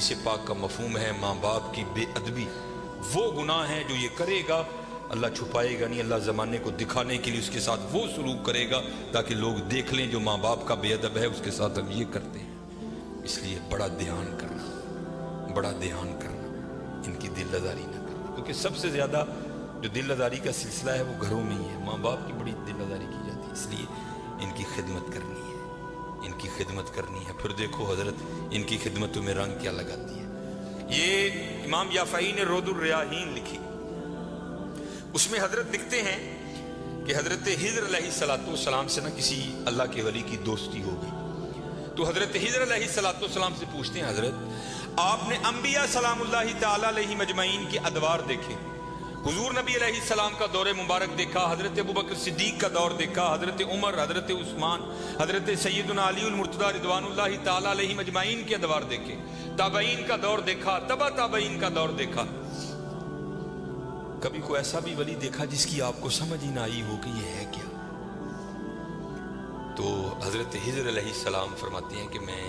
حدیث پاک کا مفہوم ہے ماں باپ کی بے ادبی، وہ گناہ ہے جو یہ کرے گا اللہ چھپائے گا نہیں، اللہ زمانے کو دکھانے کے لیے اس کے ساتھ وہ سلوک کرے گا تاکہ لوگ دیکھ لیں جو ماں باپ کا بے ادب ہے اس کے ساتھ ہم یہ کرتے ہیں۔ اس لیے بڑا دھیان کرنا ان کی دل آزاری نہ کرنا، کیونکہ سب سے زیادہ جو دل آزاری کا سلسلہ ہے وہ گھروں میں ہی ہے، ماں باپ کی بڑی دل آزاری کی جاتی ہے، اس لیے ان کی خدمت کرنی ہے۔ پھر دیکھو حضرت ان کی خدمتوں میں رنگ کیا لگاتی ہے۔ یہ امام یافعی نے رود الریاحین لکھی، اس میں حضرت لکھتے ہیں کہ حضرت خضر علیہ السلام سے نہ کسی اللہ کے ولی کی دوستی ہو گئی، تو حضرت خضر علیہ السلام سے پوچھتے ہیں حضرت آپ نے انبیاء سلام اللہ تعالی علیہ مجمعین کے ادوار دیکھے، حضور نبی علیہ السلام کا دور مبارک دیکھا، حضرت ابوبکر صدیق کا دور دیکھا، حضرت عمر، حضرت عثمان، حضرت سیدنا علی المرتضی رضوان اللہ تعالی علیہ مجمعین کے ادوار دیکھے، تابعین کا دور دیکھا، تبع تابعین کا دور دیکھا، کبھی کوئی ایسا بھی ولی دیکھا جس کی آپ کو سمجھ ہی نہ آئی ہو کہ یہ ہے کیا؟ تو حضرت خضر علیہ السلام فرماتے ہیں کہ میں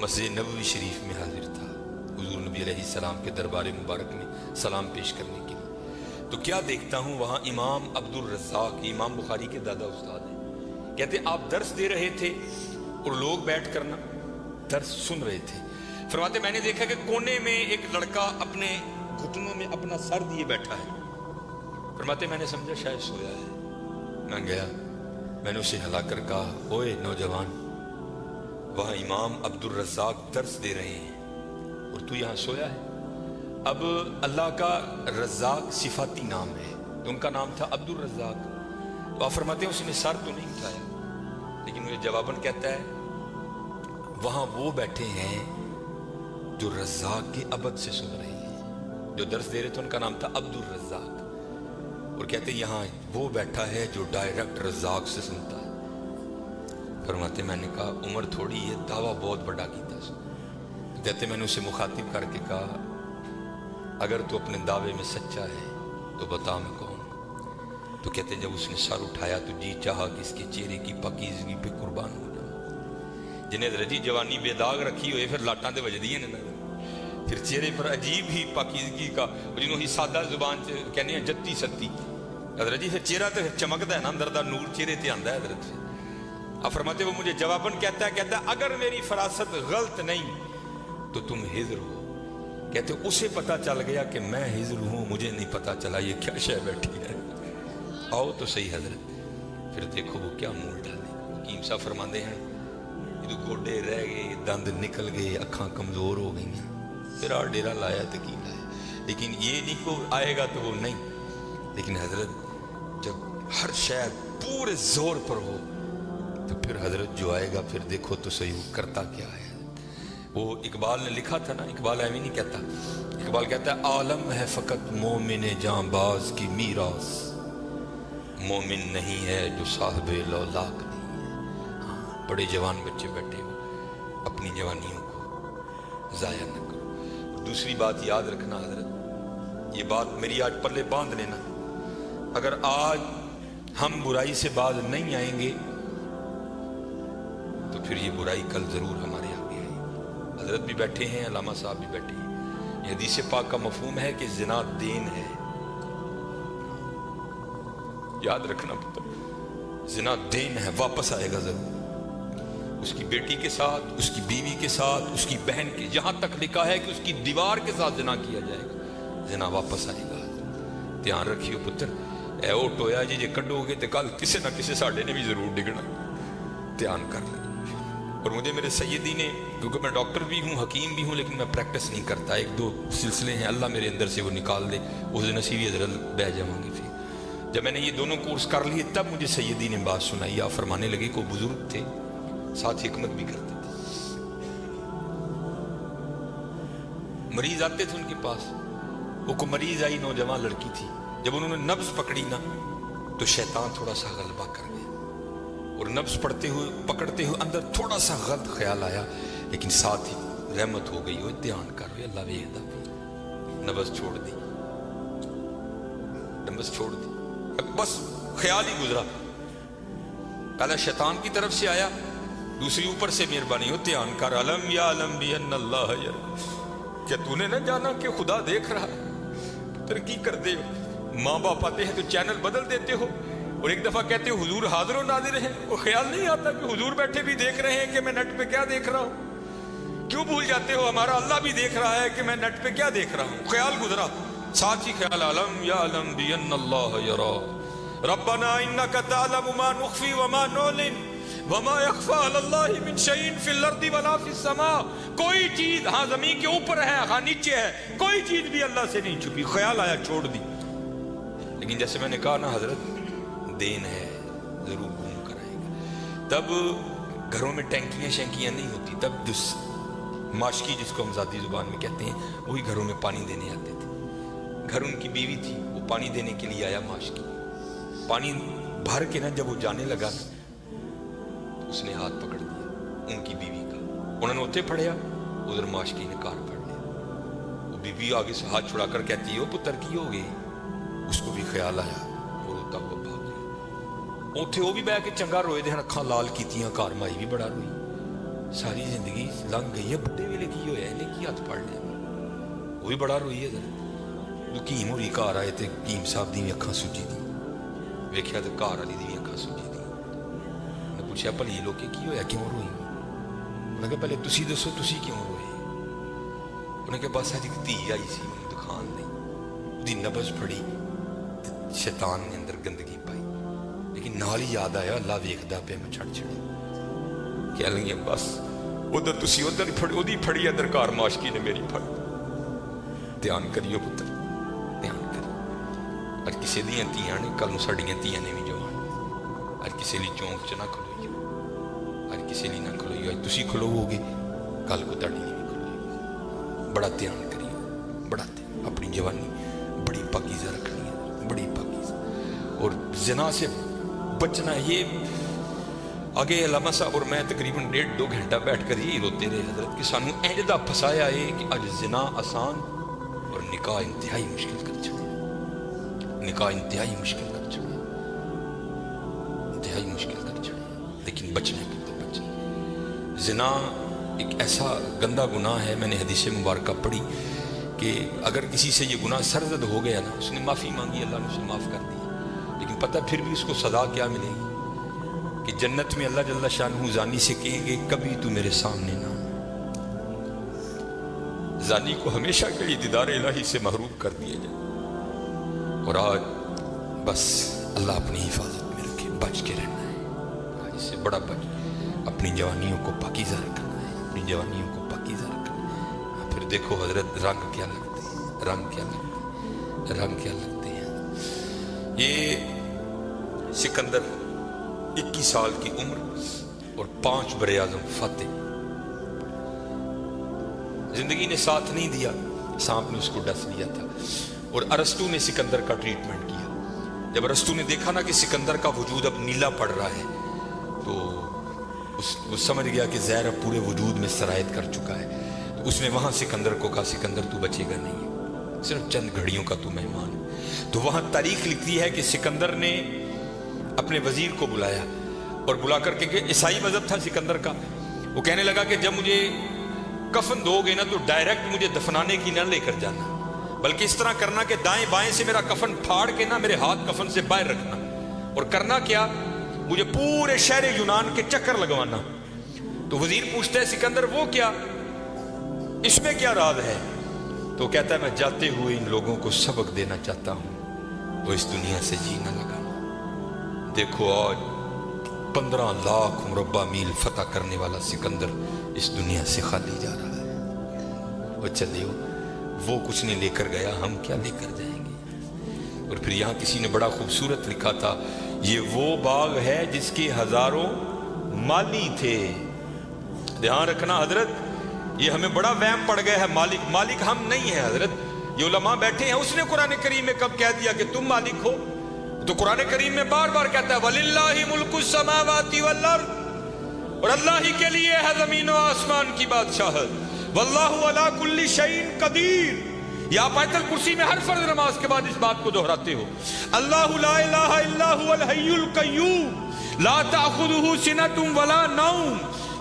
مسجد نبوی شریف میں حاضر تھا حضور نبی علیہ السلام کے دربار مبارک میں سلام پیش کرنے کے لیے، تو کیا دیکھتا ہوں وہاں امام عبد الرزاق، امام بخاری کے دادا استاد ہیں، کہتے آپ درس دے رہے تھے اور لوگ بیٹھ کر درس سن رہے تھے، فرماتے میں نے دیکھا کہ کونے میں ایک لڑکا اپنے گھٹنوں میں اپنا سر دیے بیٹھا ہے، فرماتے میں نے سمجھا شاید سویا ہے، میں گیا، میں نے اسے ہلا کر کہا اوئے نوجوان، وہاں امام عبد الرزاق درس دے رہے ہیں اور تو یہاں سویا ہے؟ اب اللہ کا رزاق صفاتی نام ہے تو ان کا نام تھا عبد الرزاق، تو آپ فرماتے ہیں اس نے سر تو نہیں اٹھایا، لیکن مجھے جواباً کہتا ہے وہاں وہ بیٹھے ہیں جو رزاق کے عبد سے سن رہے ہیں، جو درس دے رہے تھے ان کا نام تھا عبد الرزاق، اور کہتے ہیں یہاں وہ بیٹھا ہے جو ڈائریکٹ رزاق سے سنتا ہے۔ فرماتے میں نے کہا عمر تھوڑی ہے، دعویٰ بہت بڑا کیتا ہے، کہتے میں نے اسے مخاطب کر کے کہا اگر تو اپنے دعوے میں سچا ہے تو بتا میں کون ہوں، تو کہتے جب اس نے سر اٹھایا تو جی چاہا کہ اس کے چہرے کی پاکیزگی پہ قربان ہو جاؤں، جنہیں رجی جوانی بے داغ رکھی ہوئے پھر لاٹاں دے وجدی ہیں نا، پھر چہرے پر عجیب ہی پاکیزگی کا، جنہوں ہی سادہ زبان سے کہنے ہیں جتی ستی حضرت جی، پھر چہرہ تو چمکتا ہے نا، اندر دا نور چہرے تے آندا ہے حضرت سے۔ اب فرماتے وہ مجھے جواباً کہتا ہے اگر میری فراست غلط نہیں تو تم خضر ہو، کہتے اسے پتا چل گیا کہ میں خضر ہوں، مجھے نہیں پتا چلا یہ کیا شے بیٹھی ہے، آؤ تو صحیح حضرت، پھر دیکھو وہ کیا منہ ڈالے، حکیم صاحب فرماندے ہیں یہ تو گوڈے رہ گئے، دند نکل گئے، اکھاں کمزور ہو گئی ہیں، پھر آ ڈیرا لایا تو کی لایا، لیکن یہ نہیں کو آئے گا تو وہ نہیں، لیکن حضرت جب ہر شے پورے زور پر ہو تو پھر حضرت جو آئے گا پھر دیکھو تو صحیح وہ کرتا کیا ہے۔ وہ اقبال نے لکھا تھا نا، اقبال ایویں نہیں کہتا، اقبال کہتا ہے عالم ہے فقط مومن جاں باز کی میراث، مومن نہیں ہے جو صاحب لولاک نہیں ہے۔ ہاں بڑے جوان بچے بیٹھے ہو، اپنی جوانیوں کو ضائع نہ کرو۔ دوسری بات یاد رکھنا حضرت، یہ بات میری آج پلے باندھ لینا، اگر آج ہم برائی سے باز نہیں آئیں گے تو پھر یہ برائی کل ضرور ہمارے آگے آئے گی۔ حضرت بھی بیٹھے ہیں، علامہ صاحب بھی بیٹھے ہیں، یہ حدیث پاک کا مفہوم ہے کہ زنا دین ہے، یاد رکھنا پتر، زنا دین ہے، واپس آئے گا ضرور، اس کی بیٹی کے ساتھ، اس کی بیوی کے ساتھ، اس کی بہن کے، جہاں تک لکھا ہے کہ اس کی دیوار کے ساتھ زنا کیا جائے گا، زنا واپس آئے گا۔ دھیان رکھیو پتر، اے او ٹویا جی کڈو گے تو کل کسے نہ کسے ساڈے نے بھی ضرور ڈگنا، دھیان کر لیں۔ اور مجھے میرے سیدی نے، کیونکہ میں ڈاکٹر بھی ہوں، حکیم بھی ہوں، لیکن میں پریکٹس نہیں کرتا، ایک دو سلسلے ہیں اللہ میرے اندر سے وہ نکال دے، اس نصیبی حضرت بہ جاؤں گی۔ پھر جب میں نے یہ دونوں کورس کر لیے تب مجھے سیدی نے بات سنائی، آپ فرمانے لگے کو بزرگ تھے ساتھ حکمت بھی کرتے تھے، مریض آتے تھے ان کے پاس، وہ کو مریض آئی نوجوان لڑکی تھی، جب انہوں نے نبض پکڑی نا تو شیطان تھوڑا سا غلبہ کر گیا، اور نبض پکڑتے ہوئے اندر تھوڑا سا غلط خیال آیا، لیکن ساتھ ہی رحمت ہو گئی، وہ دھیان کر رہے اللہ ویدہ بھی، نبض چھوڑ دی، نبض چھوڑ دی، بس خیال ہی گزرا، پہلا شیطان کی طرف سے آیا دوسری اوپر سے مہربانی ہو دھیان کر علم یا علم بھی ان اللہ یرا، کیا تو نے نہ جانا کہ خدا دیکھ رہا؟ ترقی کر دے، ماں باپ آتے ہیں تو چینل بدل دیتے ہو، اور ایک دفعہ کہتے ہو حضور حاضر و ناظر ہیں، وہ خیال نہیں آتا کہ حضور بیٹھے بھی دیکھ رہے ہیں کہ میں نیٹ پہ کیا دیکھ رہا ہوں؟ کیوں بھول جاتے ہو ہمارا اللہ بھی دیکھ رہا ہے کہ میں نیٹ پہ کیا دیکھ رہا ہوں؟ خیال گزرا، ساتھ ہی خیال علم یا علم بھی ان اللہ یرا ربنا انک تعلم ما نخفی وما نعلن وما یخفی علی اللہ من شیء فی الارض ولا فی السماء، کوئی چیز ہاں زمین کے اوپر ہے ہاں نیچے ہے، کوئی چیز بھی اللہ سے نہیں چھپی۔ خیال آیا چھوڑ دی، لیکن جیسے میں نے کہا نا حضرت دین ہے ضرور گھوم کر آئے گا۔ تب گھروں میں ٹینکیاں شینکیاں نہیں ہوتی، تب ماشکی جس کو ہم ذاتی زبان میں کہتے ہیں وہی گھروں میں پانی دینے آتے تھے۔ گھر ان کی بیوی تھی، وہ پانی دینے کے لیے آیا، ماشکی پانی بھر کے نا جب وہ جانے لگا تو اس نے ہاتھ پکڑ دیا ان کی بیوی کا، انہوں نے اتنے پھڑیا، ادھر ماشکی نے کار پھڑ لیا۔ وہ بیوی آگے سے ہاتھ چھڑا کر کہتی ہے وہ پتر کی ہو گئی، اس کو بھی خیال آیا، وہ روتا ہوا بھاگ گیا۔ اوتھے وہ بھی بہ کے چنگا روئے دے، اکھاں لال کیتیاں، کار مائی بھی بڑا روئی، ساری زندگی لنگ گئی ہے، بڑھے ویلے کی ہویا ہے انہیں کی ہاتھ پڑ لیا، وہ بھی بڑا روئی ہے۔ کیم ہوئی گھر آئے تو کیم صاحب دی اکھاں سجی دی، ویکھیا تو گھر والی دی اکھاں سجی دی۔ میں پوچھا بھلی لوگ کی ہویا کیوں روئی؟ انہوں نے کہا پہلے تسی دسو تسی کیوں روئے؟ انہوں نے کہا بس اج ایک دھی آئی سی مینوں دکھان دی، دی نبض پھڑی، شیطان نے اندر گندگی پائی، لیکن نال ہی یاد آیا اللہ ویکھدا پیا، میں چھڑ چھڑی کہہ لگی بس ادھر تسی ادھر پھڑی، پھڑی ادھر کار ماشکی نے میری پھڑ۔ دھیان کریو پتر، دھیان کریو، اج کسی دیاں تیاں نے کل نوں ساڈیاں تیاں نے بھی جوان، اج کسی لی چونک چ نہ کھلوئیو، اج کسی لی نہ کھلوئیو، اج تسی کھلوو گے کل کو تہاڈی نہیں کھلوئے گی۔ بڑا دھیان کریو، بڑا دھیان، اپنی جوانی بڑی پاکیزہ رکھنی ہے، بڑی پاکیزہ، اور زنا سے بچنا ہے۔ یہ آگے علامہ صاحب اور میں تقریباً 1.5-2 گھنٹہ بیٹھ کر یہی روتے رہے حضرت کہ سانو اینجدہ پھسایا ہے کہ اج زنا آسان اور نکاح انتہائی مشکل کر چھڑے، نکاح انتہائی مشکل کر چھڑے، انتہائی مشکل کر چھڑے، لیکن بچنے کو تو بچنے۔ زنا ایک ایسا گندہ گناہ ہے، میں نے حدیث مبارکہ پڑھی کہ اگر کسی سے یہ گناہ سرزد ہو گیا نا، اس نے معافی مانگی اللہ نے اسے معاف کر دیا، لیکن پتہ پھر بھی اس کو سزا کیا ملے گی کہ جنت میں اللہ جل شانہ زانی سے کہیں گے کبھی تو میرے سامنے نہ۔ زانی کو ہمیشہ کے لیے دیدار الہی سے محروم کر دیا جائے، اور آج بس اللہ اپنی حفاظت میں رکھے، بچ کے رہنا ہے، آج اس سے بڑا بچ، اپنی جوانیوں کو پاکیزہ رکھنا ہے، اپنی جوانیوں کو پاکیزہ رکھنا ہے۔ پھر دیکھو حضرت رنگ کیا لگتے ہیں، رنگ کیا لگتے ہیں، رنگ کیا لگتے ہیں۔ یہ سکندر 21 سال کی عمر اور 5 براعظم فاتح، زندگی نے ساتھ نہیں دیا، سانپ نے اس کو ڈس لیا تھا، اور ارسطو نے سکندر کا ٹریٹمنٹ کیا۔ جب ارسطو نے دیکھا نا کہ سکندر کا وجود اب نیلا پڑ رہا ہے تو وہ سمجھ گیا کہ زہر اب پورے وجود میں سرایت کر چکا ہے، تو اس نے وہاں سکندر کو کہا سکندر تو بچے گا نہیں، صرف چند گھڑیوں کا تو مہمان۔ تو وہاں تاریخ لکھتی ہے کہ سکندر نے اپنے وزیر کو بلایا اور بلا کر کے کہ عیسائی مذہب تھا سکندر کا، وہ کہنے لگا کہ جب مجھے کفن دو گے نا تو ڈائریکٹ مجھے دفنانے کی نہ لے کر جانا، بلکہ اس طرح کرنا کہ دائیں بائیں سے میرا کفن پھاڑ کے نا میرے ہاتھ کفن سے باہر رکھنا، اور کرنا کیا مجھے پورے شہر یونان کے چکر لگوانا۔ تو وزیر پوچھتا ہے سکندر وہ کیا، اس میں کیا راز ہے؟ تو کہتا ہے میں جاتے ہوئے ان لوگوں کو سبق دینا چاہتا ہوں، وہ اس دنیا سے جی نہ لگانا۔ دیکھو آج 15 لاکھ مربع میل فتح کرنے والا سکندر اس دنیا سے خالی جا رہا ہے، وہ چلیو وہ کچھ نہیں لے کر گیا، ہم کیا لے کر جائیں گے؟ اور پھر یہاں کسی نے بڑا خوبصورت لکھا تھا یہ وہ باغ ہے جس کے ہزاروں مالی تھے۔ دھیان رکھنا حضرت، یہ ہمیں بڑا وہم پڑ گیا ہے، مالک ہم نہیں ہیں حضرت، یہ علماء بیٹھے ہیں، اس نے قرآن کریم میں کب کہہ دیا کہ تم مالک ہو؟ تو قرآن کریم میں بار بار کہتا ہے وَلِلَّهِ مُلْكُ السَّمَاوَاتِ وَالْأَرْضِ، اور اللہ ہی کے لیے ہے زمین و آسمان کی بادشاہت، وَاللَّهُ عَلَى كُلِّ شَيْءٍ قَدِيرٌ۔ یہ آپ آیت الکرسی میں ہر فرض نماز کے بعد اس بات کو دہراتے ہو، اللہ لا الہ الا هو الحی القیوم لا تأخذه سنة ولا نوم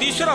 3